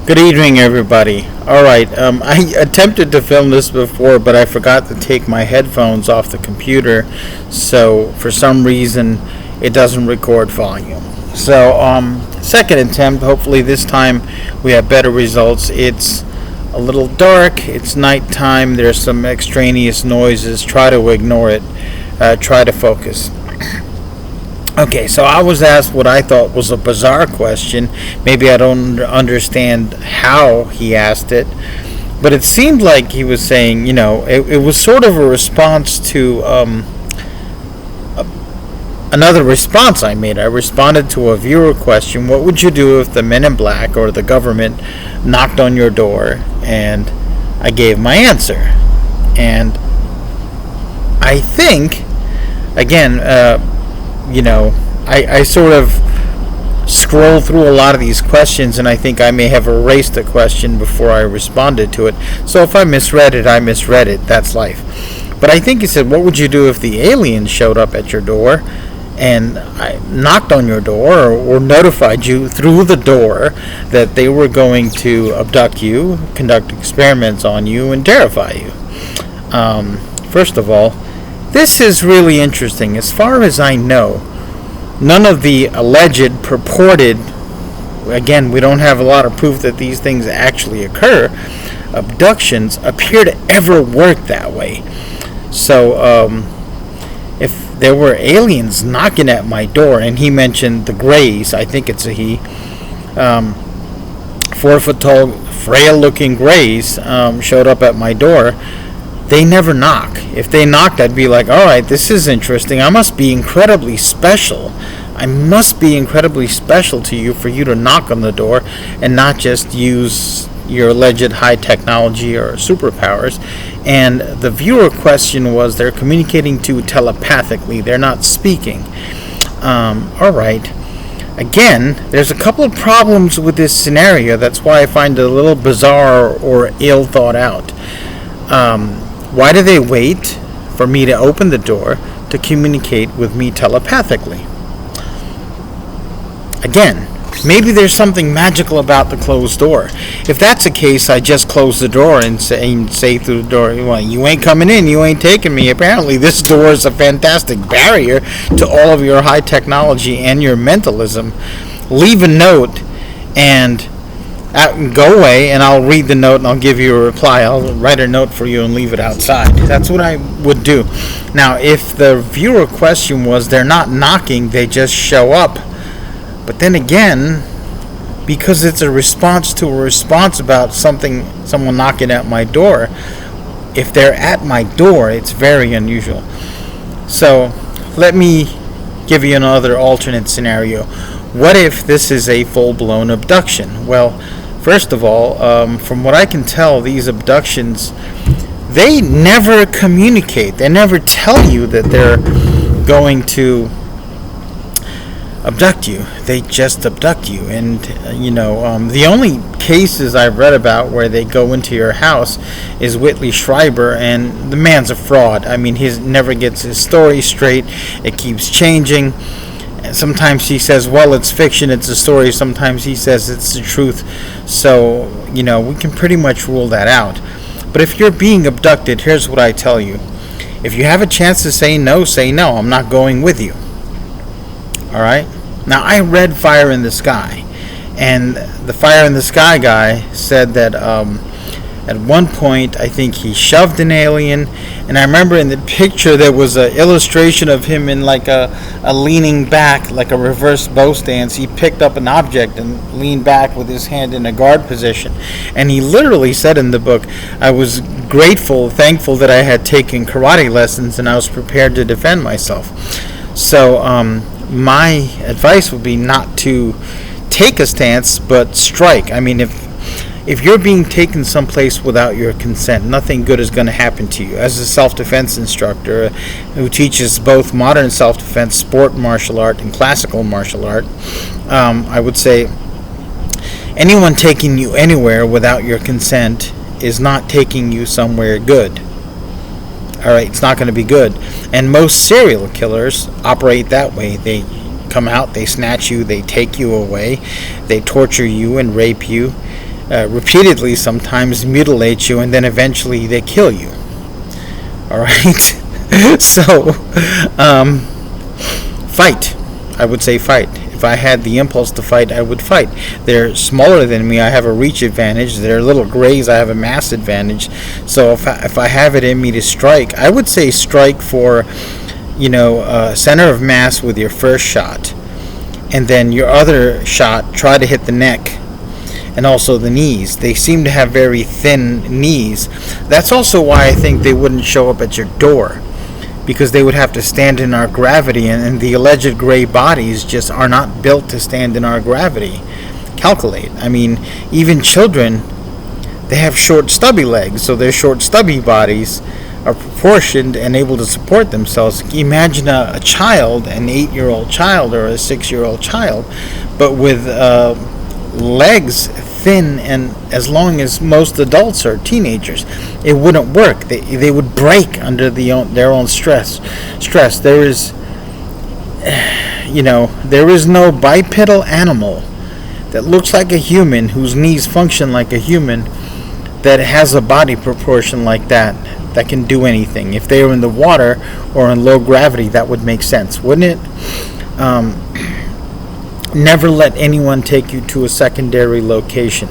Good evening, everybody. All right, I attempted to film this before, but I forgot to take my headphones off the computer, so for some reason it doesn't record volume. So, second attempt. Hopefully, this time we have better results. It's a little dark. It's nighttime. There's some extraneous noises. Try to ignore it. Try to focus. Okay, so I was asked what I thought was a bizarre question. Maybe I don't understand how he asked it, but it seemed like he was saying, it was sort of a response to another response I made. I responded to a viewer question: what would you do if the men in black or the government knocked on your door? And I gave my answer. And I think, again, I sort of scroll through a lot of these questions, and I think I may have erased a question before I responded to it. So if I misread it, I misread it. That's life. But I think he said, what would you do if the aliens showed up at your door and I knocked on your door or notified you through the door that they were going to abduct you, conduct experiments on you, and terrify you? First of all, this is really interesting. As far as I know, none of the alleged, purported, again, we don't have a lot of proof that these things actually occur, abductions appear to ever work that way. So, if there were aliens knocking at my door, and he mentioned the Greys, I think it's a he, 4-foot tall, frail-looking Greys showed up at my door, they never knock. If they knocked, I'd be like, all right, this is interesting. I must be incredibly special. I must be incredibly special to you for you to knock on the door and not just use your alleged high technology or superpowers. And the viewer question was, they're communicating to telepathically. They're not speaking. All right. Again, there's a couple of problems with this scenario. That's why I find it a little bizarre or ill thought out. Why do they wait for me to open the door to communicate with me telepathically? Again, maybe there's something magical about the closed door. If that's the case, I just close the door and say through the door, well, you ain't coming in, you ain't taking me. Apparently this door is a fantastic barrier to all of your high technology and your mentalism. Leave a note and go away, and I'll read the note and I'll give you a reply. I'll write a note for you and leave it outside. That's what I would do. Now, if the viewer question was, they're not knocking, they just show up. But then again, because it's a response to a response about someone knocking at my door, if they're at my door, it's very unusual. So let me give you another alternate scenario. What if this is a full-blown abduction? Well, first of all, from what I can tell, these abductions, they never communicate. They never tell you that they're going to abduct you. They just abduct you. And, the only cases I've read about where they go into your house is Whitley Schreiber, and the man's a fraud. I mean, he never gets his story straight. It keeps changing. Sometimes he says, well, it's fiction, it's a story. Sometimes he says it's the truth. So, we can pretty much rule that out. But if you're being abducted, here's what I tell you. If you have a chance to say no, say no. I'm not going with you. All right? Now, I read Fire in the Sky. And the Fire in the Sky guy said that at one point, I think he shoved an alien, and I remember in the picture there was an illustration of him in like a leaning back, like a reverse bow stance. He picked up an object and leaned back with his hand in a guard position. And he literally said in the book, I was thankful that I had taken karate lessons and I was prepared to defend myself. So my advice would be not to take a stance, but strike. I mean, if you're being taken someplace without your consent, nothing good is going to happen to you. As a self-defense instructor who teaches both modern self-defense, sport martial art, and classical martial art, I would say anyone taking you anywhere without your consent is not taking you somewhere good. All right, it's not going to be good. And most serial killers operate that way. They come out, they snatch you, they take you away, they torture you and rape you. repeatedly, sometimes mutilate you, and then eventually they kill you. All right. So, fight. I would say fight. If I had the impulse to fight, I would fight. They're smaller than me. I have a reach advantage. They're little grays. I have a mass advantage. So if I have it in me to strike, I would say strike for, center of mass with your first shot, and then your other shot, try to hit the neck and also the knees. They seem to have very thin knees. That's also why I think they wouldn't show up at your door, because they would have to stand in our gravity, and the alleged gray bodies just are not built to stand in our gravity. Calculate. I mean, even children, they have short, stubby legs, so their short, stubby bodies are proportioned and able to support themselves. Imagine a child, an 8-year-old child or a 6-year-old child, but with legs thin and as long as most adults are teenagers. It wouldn't work. They would break under their own stress. There is no bipedal animal that looks like a human, whose knees function like a human, that has a body proportion like that can do anything. If they were in the water or in low gravity, that would make sense, wouldn't it? Never let anyone take you to a secondary location.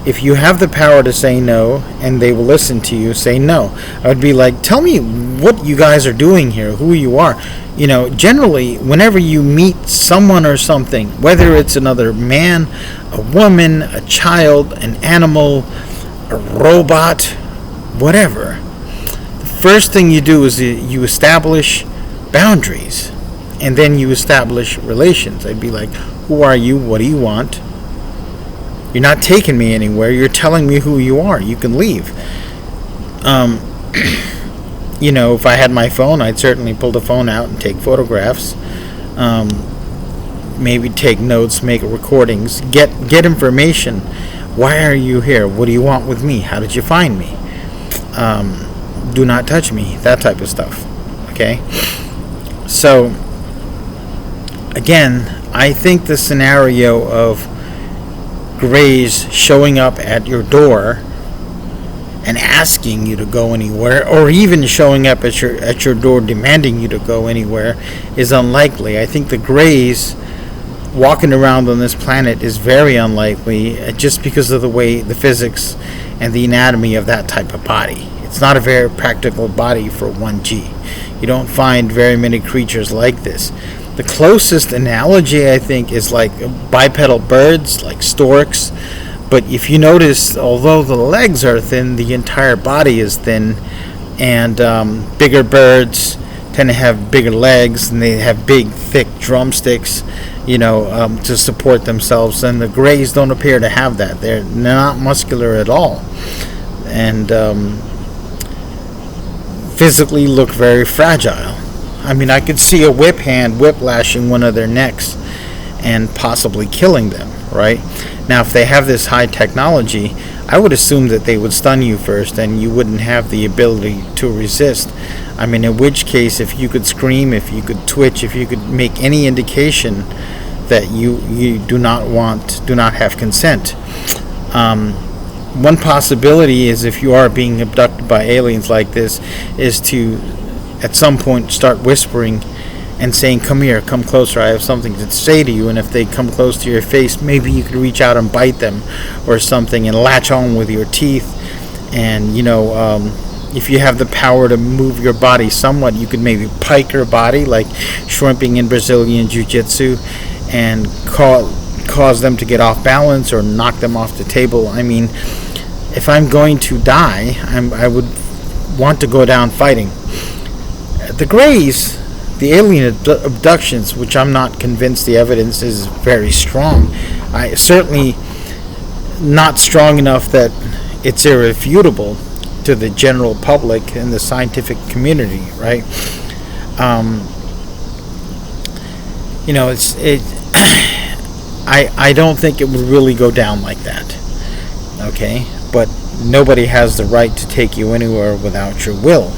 If you have the power to say no and they will listen to you, say no. I would be like, tell me what you guys are doing here, who you are. Generally, whenever you meet someone or something, whether it's another man, a woman, a child, an animal, a robot, whatever, the first thing you do is you establish boundaries, and then you establish relations. I'd be like, who are you? What do you want? You're not taking me anywhere. You're telling me who you are. You can leave. If I had my phone, I'd certainly pull the phone out and take photographs. Maybe take notes, make recordings, get information. Why are you here? What do you want with me? How did you find me? Do not touch me. That type of stuff. Okay? So, again, I think the scenario of grays showing up at your door and asking you to go anywhere, or even showing up at your door demanding you to go anywhere, is unlikely. I think the grays walking around on this planet is very unlikely, just because of the way the physics and the anatomy of that type of body. It's not a very practical body for 1G. You don't find very many creatures like this. The closest analogy, I think, is like bipedal birds, like storks. But if you notice, although the legs are thin, the entire body is thin. And bigger birds tend to have bigger legs, and they have big, thick drumsticks, to support themselves. And the grays don't appear to have that. They're not muscular at all. And physically look very fragile. I mean, I could see a whip hand whiplashing one of their necks and possibly killing them, right? Now, if they have this high technology, I would assume that they would stun you first and you wouldn't have the ability to resist. I mean, in which case, if you could scream, if you could twitch, if you could make any indication that you do not have consent. One possibility is, if you are being abducted by aliens like this, is to at some point start whispering and saying, come here, come closer, I have something to say to you. And if they come close to your face, maybe you could reach out and bite them or something and latch on with your teeth. And if you have the power to move your body somewhat, you could maybe pike your body like shrimping in Brazilian jiu-jitsu and cause them to get off balance or knock them off the table. I mean, if I'm going to die, I would want to go down fighting. The grays, the alien abductions, which I'm not convinced the evidence is very strong. I certainly not strong enough that it's irrefutable to the general public and the scientific community, right? I don't think it would really go down like that. Okay, but nobody has the right to take you anywhere without your will.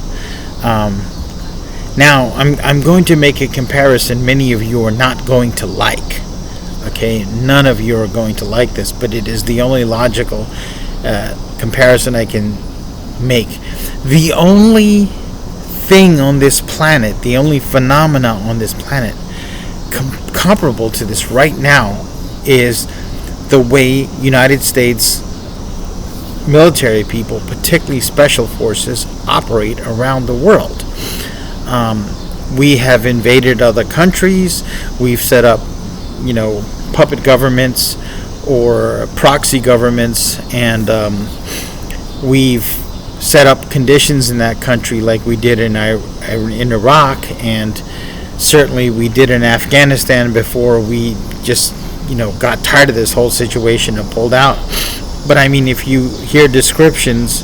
Now, I'm going to make a comparison many of you are not going to like. Okay, none of you are going to like this, but it is the only logical comparison I can make. The only thing on this planet, the only phenomena on this planet comparable to this right now is the way United States military people, particularly special forces, operate around the world. We have invaded other countries. We've set up, puppet governments or proxy governments, and we've set up conditions in that country like we did in Iraq, and certainly we did in Afghanistan before we just got tired of this whole situation and pulled out. But I mean, if you hear descriptions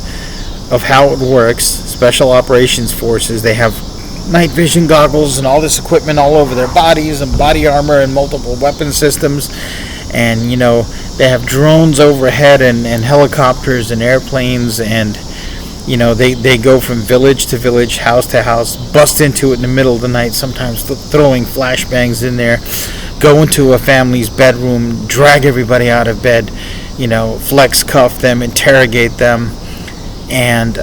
of how it works, special operations forces, they have night vision goggles and all this equipment all over their bodies, and body armor and multiple weapon systems, and they have drones overhead and helicopters and airplanes, and they go from village to village, house to house, bust into it in the middle of the night, sometimes throwing flashbangs in there, go into a family's bedroom, drag everybody out of bed, flex cuff them, interrogate them, and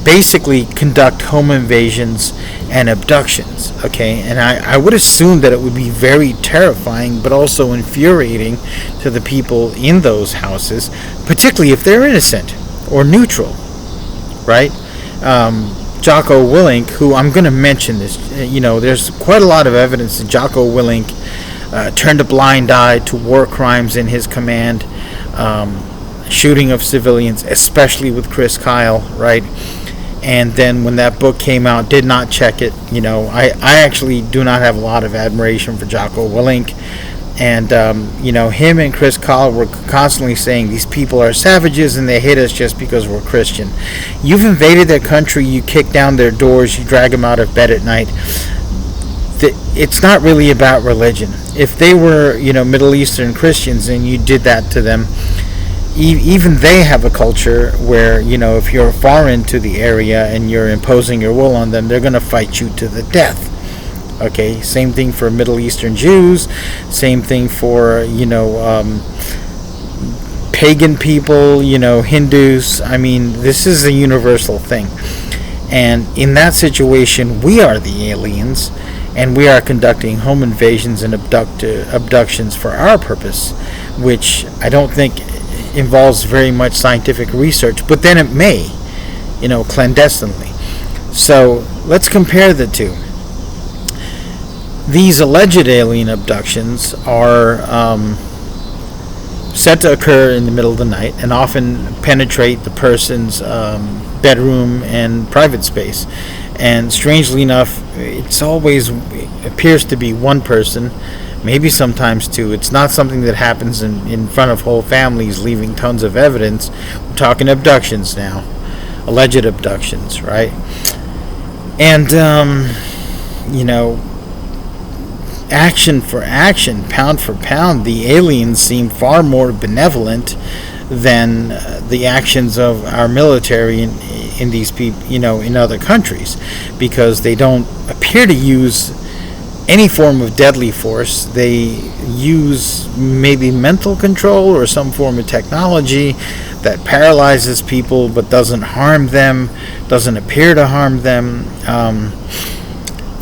basically conduct home invasions and abductions. Okay, and I would assume that it would be very terrifying, but also infuriating to the people in those houses, particularly if they're innocent or neutral, right? Jocko Willink, who I'm going to mention this, there's quite a lot of evidence that Jocko Willink turned a blind eye to war crimes in his command, shooting of civilians, especially with Chris Kyle, right? And then when that book came out, did not check it. I actually do not have a lot of admiration for Jocko Willink. And, him and Chris Kyle were constantly saying these people are savages and they hate us just because we're Christian. You've invaded their country, you kick down their doors, you drag them out of bed at night. It's not really about religion. If they were, Middle Eastern Christians and you did that to them, even they have a culture where, if you're foreign to the area and you're imposing your will on them, they're going to fight you to the death. Okay, same thing for Middle Eastern Jews, same thing for, pagan people, Hindus. I mean, this is a universal thing. And in that situation, we are the aliens, and we are conducting home invasions and abductions for our purpose, which I don't think involves very much scientific research, but then it may, clandestinely. So let's compare the two. These alleged alien abductions are said to occur in the middle of the night and often penetrate the person's bedroom and private space. And strangely enough, it appears to be one person, maybe sometimes two. It's not something that happens in front of whole families, leaving tons of evidence. We're talking abductions now, alleged abductions, right? And, action for action, pound for pound, the aliens seem far more benevolent than the actions of our military in these people, in other countries, because they don't appear to use any form of deadly force. They use maybe mental control or some form of technology that paralyzes people but doesn't harm them, doesn't appear to harm them.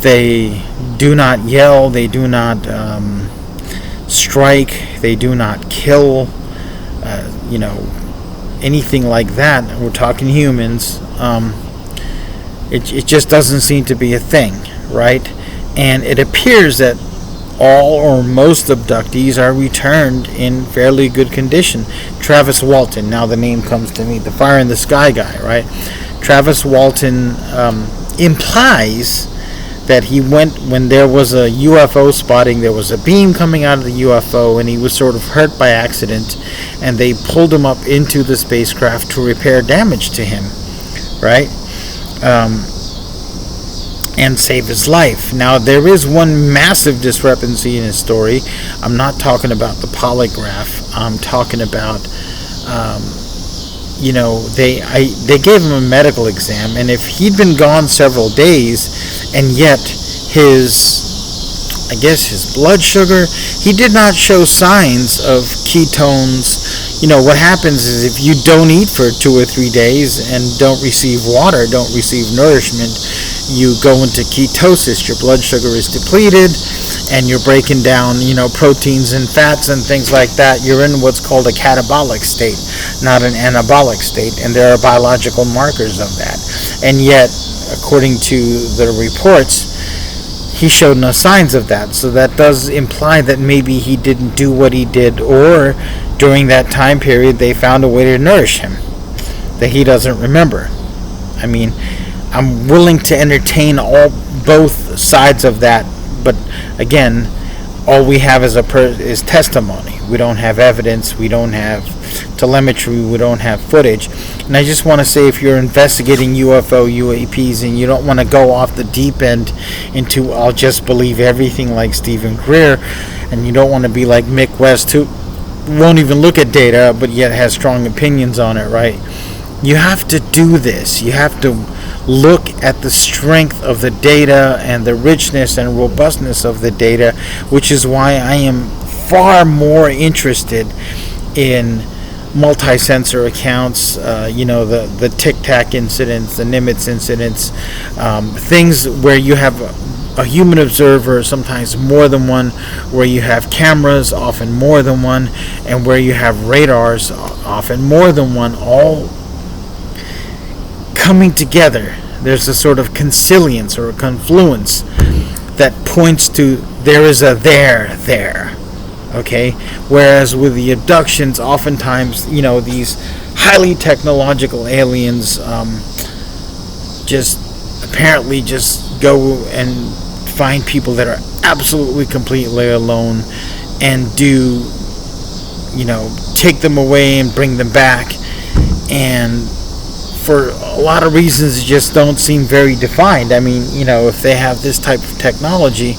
They do not yell, they do not strike, they do not kill, anything like that. We're talking humans. It just doesn't seem to be a thing, right? And it appears that all or most abductees are returned in fairly good condition. Travis Walton, now the name comes to me, the Fire in the Sky guy, right? Travis Walton implies that he went when there was a UFO spotting, there was a beam coming out of the UFO, and he was sort of hurt by accident, and they pulled him up into the spacecraft to repair damage to him, right? And save his life. Now, there is one massive discrepancy in his story. I'm not talking about the polygraph. I'm talking about, they gave him a medical exam, and if he'd been gone several days, and yet his I guess his blood sugar. He did not show signs of ketones. What happens is if you don't eat for 2 or 3 days and don't receive water, don't receive nourishment, you go into ketosis. Your blood sugar is depleted and you're breaking down, proteins and fats and things like that. You're in what's called a catabolic state, not an anabolic state, and there are biological markers of that. And yet, according to the reports, he showed no signs of that. So that does imply that maybe he didn't do what he did, or during that time period they found a way to nourish him that he doesn't remember. I mean, I'm willing to entertain both sides of that, but again, all we have is testimony. We don't have evidence, we don't have telemetry, we don't have footage. And I just want to say, if you're investigating UAPs and you don't want to go off the deep end into I'll just believe everything like Stephen Greer, and you don't want to be like Mick West, who won't even look at data but yet has strong opinions on it, right? You have to do this. You have to look at the strength of the data and the richness and robustness of the data, which is why I am far more interested in multi-sensor accounts, the Tic Tac incidents, the Nimitz incidents, things where you have a human observer, sometimes more than one, where you have cameras, often more than one, and where you have radars, often more than one, all coming together. There's a sort of consilience or a confluence that points to there is a there. Okay, whereas with the abductions, oftentimes, these highly technological aliens just apparently just go and find people that are absolutely completely alone and do, take them away and bring them back, and for a lot of reasons it just don't seem very defined. I mean, if they have this type of technology,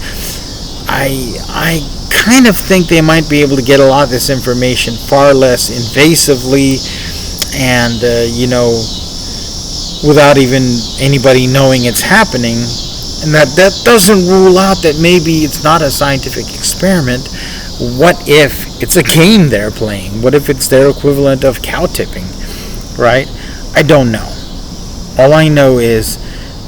I kind of think they might be able to get a lot of this information far less invasively and, without even anybody knowing it's happening. And that doesn't rule out that maybe it's not a scientific experiment. What if it's a game they're playing? What if it's their equivalent of cow tipping, right? I don't know. All I know is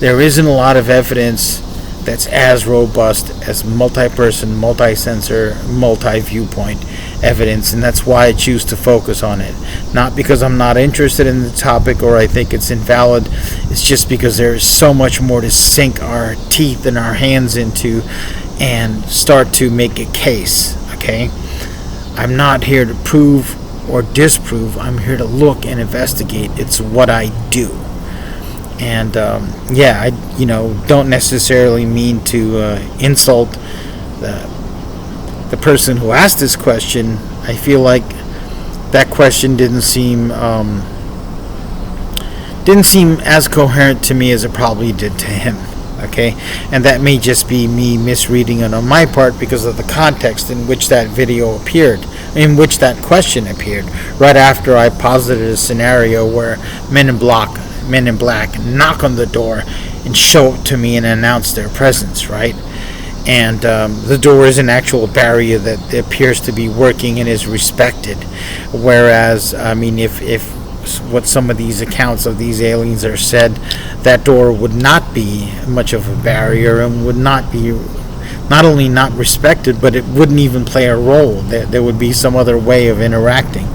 there isn't a lot of evidence that's as robust as multi-person, multi-sensor, multi-viewpoint evidence, and that's why I choose to focus on it. Not because I'm not interested in the topic or I think it's invalid, it's just because there's so much more to sink our teeth and our hands into and start to make a case, okay? I'm not here to prove or disprove, I'm here to look and investigate. It's what I do. And I don't necessarily mean to insult the person who asked this question. I feel like that question didn't seem as coherent to me as it probably did to him. Okay, and that may just be me misreading it on my part because of the context in which that video appeared, in which that question appeared, right after I posited a scenario where Men in Black knock on the door and show up to me and announce their presence, right? And the door is an actual barrier that appears to be working and is respected. Whereas, I mean, if what some of these accounts of these aliens are said, that door would not be much of a barrier and would not be not only not respected, but it wouldn't even play a role. There would be some other way of interacting.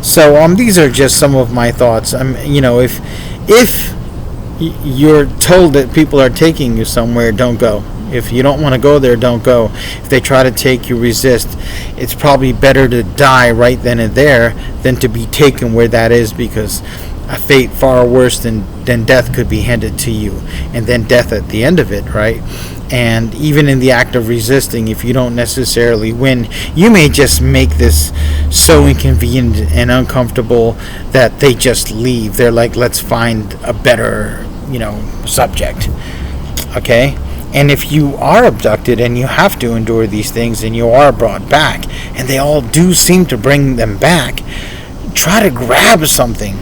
So these are just some of my thoughts. If you're told that people are taking you somewhere, don't go. If you don't want to go there, don't go. If they try to take you, resist. It's probably better to die right then and there than to be taken where that is, because a fate far worse than death could be handed to you, and then death at the end of it, right? And even in the act of resisting, if you don't necessarily win, you may just make this so inconvenient and uncomfortable that they just leave. They're like, let's find a better, subject. Okay? And if you are abducted and you have to endure these things and you are brought back, and they all do seem to bring them back, try to grab something,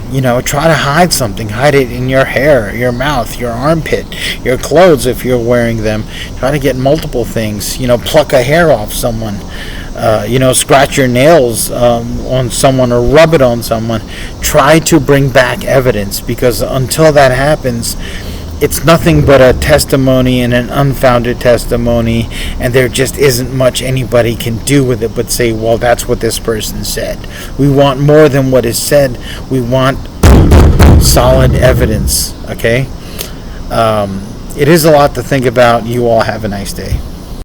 try to hide something. Hide it in your hair, your mouth, your armpit, your clothes if you're wearing them. Try to get multiple things, pluck a hair off someone, scratch your nails on someone or rub it on someone. Try to bring back evidence, because until that happens, it's nothing but a testimony and an unfounded testimony, and there just isn't much anybody can do with it but say, well, that's what this person said. We want more than what is said. We want solid evidence, okay? It is a lot to think about. You all have a nice day.